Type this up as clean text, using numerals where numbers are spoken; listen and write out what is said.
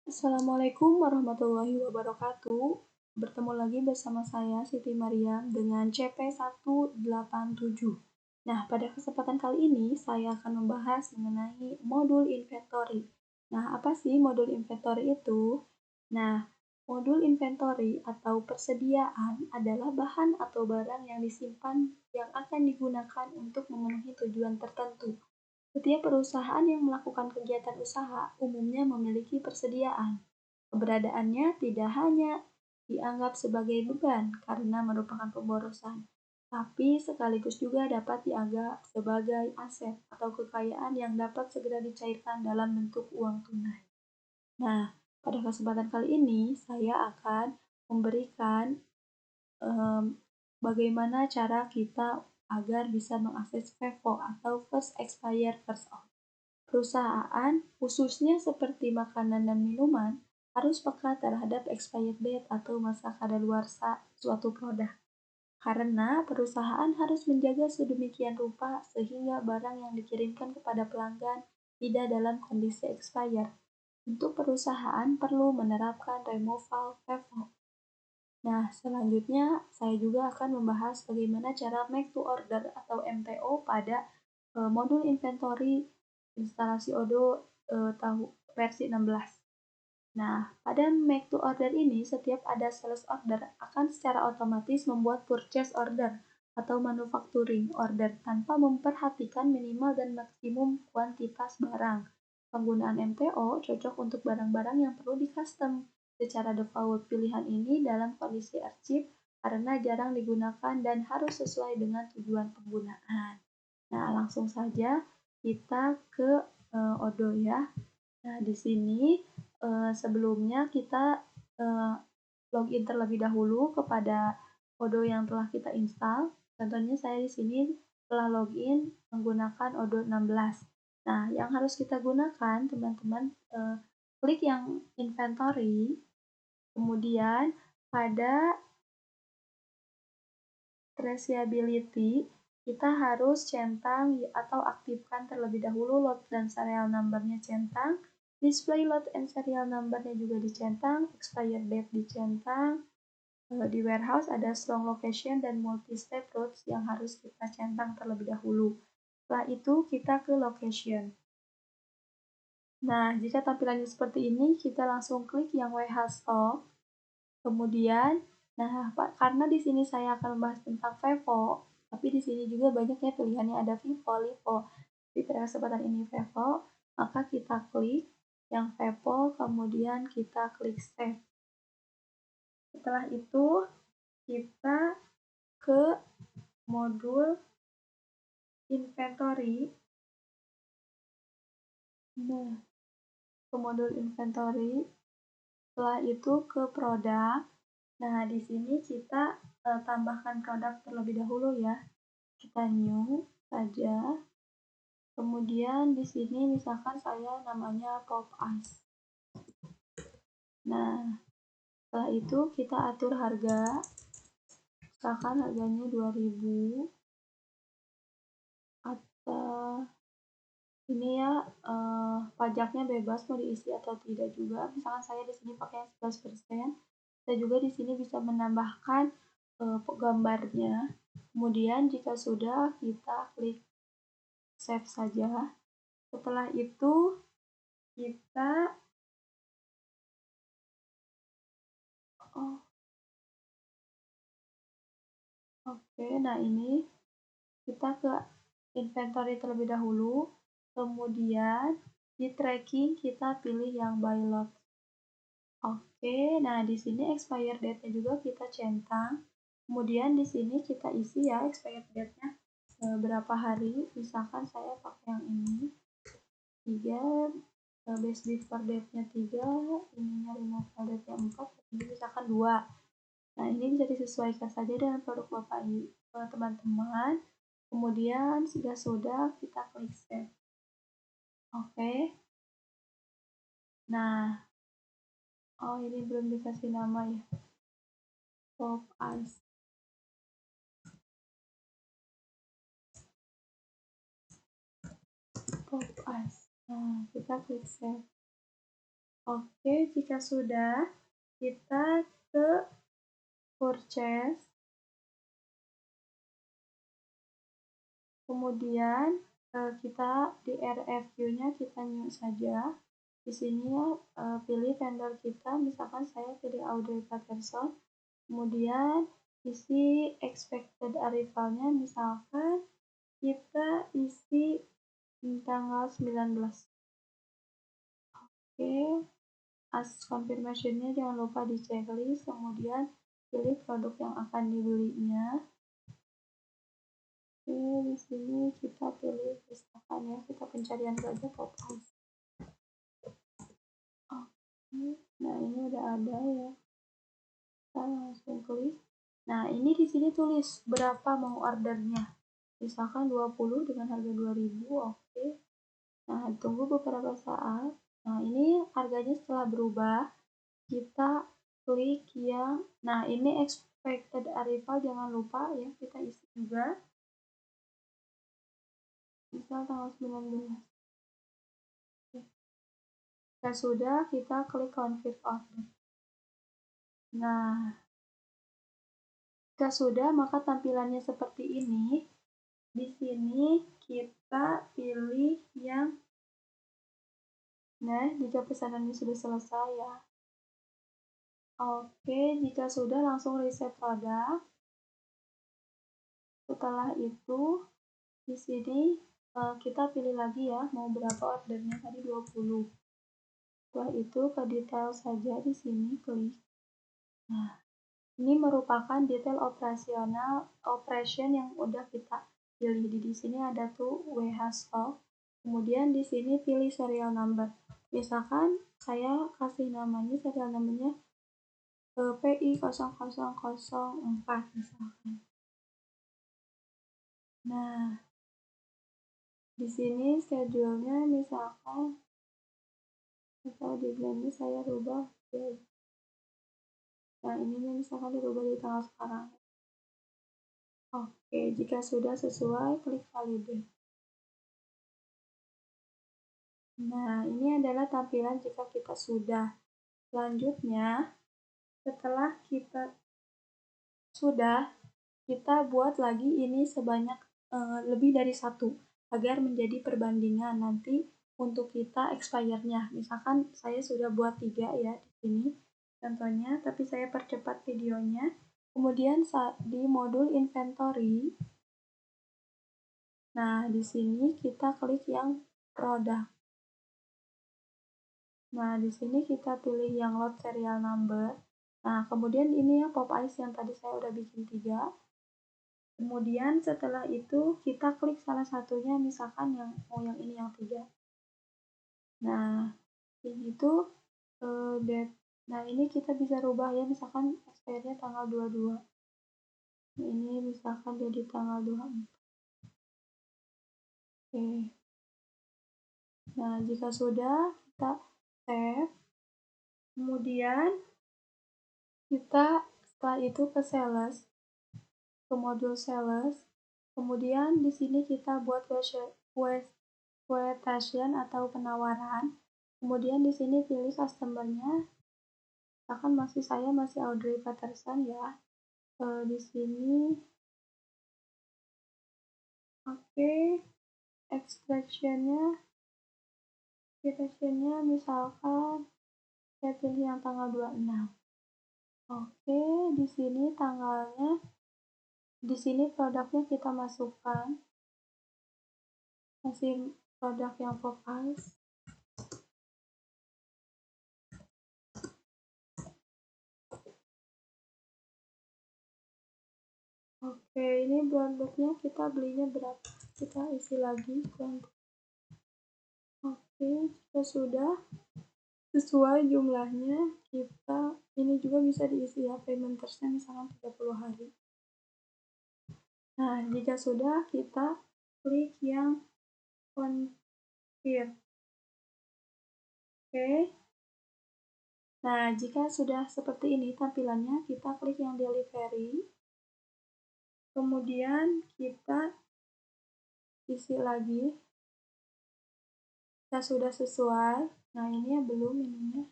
Assalamualaikum warahmatullahi wabarakatuh. Bertemu lagi bersama saya Siti Mariam dengan CP187. Nah, pada kesempatan kali ini saya akan membahas mengenai modul inventory. Nah, apa sih modul inventory itu? Nah, modul inventory atau persediaan adalah bahan atau barang yang disimpan yang akan digunakan untuk memenuhi tujuan tertentu. Setiap perusahaan yang melakukan kegiatan usaha umumnya memiliki persediaan. Keberadaannya tidak hanya dianggap sebagai beban karena merupakan pemborosan, tapi sekaligus juga dapat dianggap sebagai aset atau kekayaan yang dapat segera dicairkan dalam bentuk uang tunai. Nah, pada kesempatan kali ini saya akan memberikan bagaimana cara kita agar bisa mengakses FIFO atau First Expired First Out. Perusahaan, khususnya seperti makanan dan minuman, harus peka terhadap expired date atau masa kadaluarsa suatu produk. Karena perusahaan harus menjaga sedemikian rupa sehingga barang yang dikirimkan kepada pelanggan tidak dalam kondisi expired. Untuk perusahaan perlu menerapkan removal FIFO. Nah, selanjutnya saya juga akan membahas bagaimana cara make to order atau MTO pada modul inventory instalasi Odoo versi 16. Nah, pada make to order ini, setiap ada sales order akan secara otomatis membuat purchase order atau manufacturing order tanpa memperhatikan minimal dan maksimum kuantitas barang. Penggunaan MTO cocok untuk barang-barang yang perlu di-custom. Secara default, pilihan ini dalam kondisi arsip karena jarang digunakan dan harus sesuai dengan tujuan penggunaan. Nah, langsung saja kita ke Odoo ya. Nah, di sini sebelumnya kita login terlebih dahulu kepada Odoo yang telah kita install. Contohnya saya di sini telah login menggunakan Odoo 16. Nah, yang harus kita gunakan teman-teman, klik yang inventory, kemudian pada traceability kita harus centang atau aktifkan terlebih dahulu load dan serial number-nya centang, display load and serial number-nya juga dicentang, expired date dicentang. Di warehouse ada strong location dan multi-step routes yang harus kita centang terlebih dahulu. Setelah itu kita ke location. Nah, jika tampilannya seperti ini, kita langsung klik yang warehouse stock. Kemudian, karena di sini saya akan membahas tentang FIFO, tapi di sini juga banyak ya pilihannya, ada FIFO, LIFO. Di kesempatan ini FIFO, maka kita klik yang FIFO, kemudian kita klik save. Setelah itu, kita ke modul inventory. Nah, ke modul inventory. Setelah itu ke produk. Nah, di sini kita tambahkan produk terlebih dahulu ya. Kita new saja. Kemudian di sini misalkan saya namanya Pop Ice. Nah, setelah itu kita atur harga. Misalkan harganya 2000 atau ini ya pajaknya bebas mau diisi atau tidak juga. Misalkan saya di sini pakai 11%. Kita juga di sini bisa menambahkan gambarnya. Kemudian jika sudah kita klik save saja. Setelah itu kita nah ini kita ke inventory terlebih dahulu. Kemudian di tracking kita pilih yang by lot. Nah di sini expired date-nya juga kita centang. Kemudian di sini kita isi ya expired date-nya berapa hari. Misalkan saya pakai yang ini 3, base before date-nya 3, ininya removal date-nya 4, ini misalkan 2. Nah, ini bisa disesuaikan saja dengan produk Bapak teman-teman. Kemudian jika sudah kita klik save. Nah, ini belum dikasih nama ya. Pop Ice. Nah, kita klik save. Oke, jika sudah, kita ke purchase, kemudian kita di RFQ-nya kita new saja. Di sini pilih vendor kita, misalkan saya pilih Audrey Patterson, kemudian isi expected arrival-nya, misalkan kita isi tanggal 19. Oke, as confirmation-nya jangan lupa di checklist, kemudian pilih produk yang akan dibelinya. Oke, di sini kita pilih misalkan ya, kita pencarian saja pop ice. Oke, nah ini udah ada ya. Kita langsung klik. Nah, ini di sini tulis berapa mau ordernya. Misalkan 20 dengan harga 2000, oke. Nah, tunggu beberapa saat. Nah, ini harganya setelah berubah, kita klik yang, nah ini expected arrival jangan lupa ya, kita isi juga. Misal tanggal 19. Jika sudah, kita klik confirm order. Nah, jika sudah, maka tampilannya seperti ini. Di sini kita pilih yang, nah, jika pesanannya sudah selesai ya. Oke, jika sudah langsung reset produk. Setelah itu, di sini kita pilih lagi ya, mau berapa ordernya, tadi 20. Setelah itu ke detail saja di sini klik. Nah, ini merupakan detail operation yang udah kita pilih. Di sini ada tuh WH stock. Kemudian di sini pilih serial number. Misalkan saya kasih namanya serial numbernya PI0004 misalkan. Nah, di sini schedule-nya misalkan atau di blend saya rubah ya. Nah, ini misalkan dirubah di tanggal sekarang. Oke, jika sudah sesuai, klik validate. Nah, ini adalah tampilan jika kita sudah. Selanjutnya, setelah kita sudah, kita buat lagi ini sebanyak lebih dari satu, agar menjadi perbandingan nanti untuk kita expire-nya. Misalkan saya sudah buat 3 ya di sini contohnya, tapi saya percepat videonya. Kemudian di modul inventory, nah di sini kita klik yang produk. Nah, di sini kita pilih yang load serial number. Nah, kemudian ini ya pop ice yang tadi saya udah bikin 3. Kemudian setelah itu kita klik salah satunya, misalkan yang mau yang ini yang 3. Nah, kayak gitu nah ini kita bisa rubah ya, misalkan expire-nya tanggal 22. Ini misalkan jadi tanggal 24. Oke. Nah, jika sudah, kita save. Kemudian kita setelah itu ke sales, ke modul sales. Kemudian di sini kita buat quotation atau penawaran. Kemudian di sini pilih customer-nya. Misalkan saya masih Audrey Patterson ya. Di sini oke, extraction-nya misalkan saya pilih yang tanggal 26. Oke, di sini tanggalnya, di sini produknya kita masukkan. Masih produk yang pop ice. Oke, ini produknya kita belinya berapa? Kita isi lagi. Oke, jika sudah sesuai jumlahnya, kita ini juga bisa diisi ya payment termnya misalkan 30 hari. Nah, jika sudah, kita klik yang confirm. Oke. Nah, jika sudah seperti ini tampilannya, kita klik yang delivery. Kemudian kita isi lagi. Jika sudah sesuai, nah ini ya belum ininya.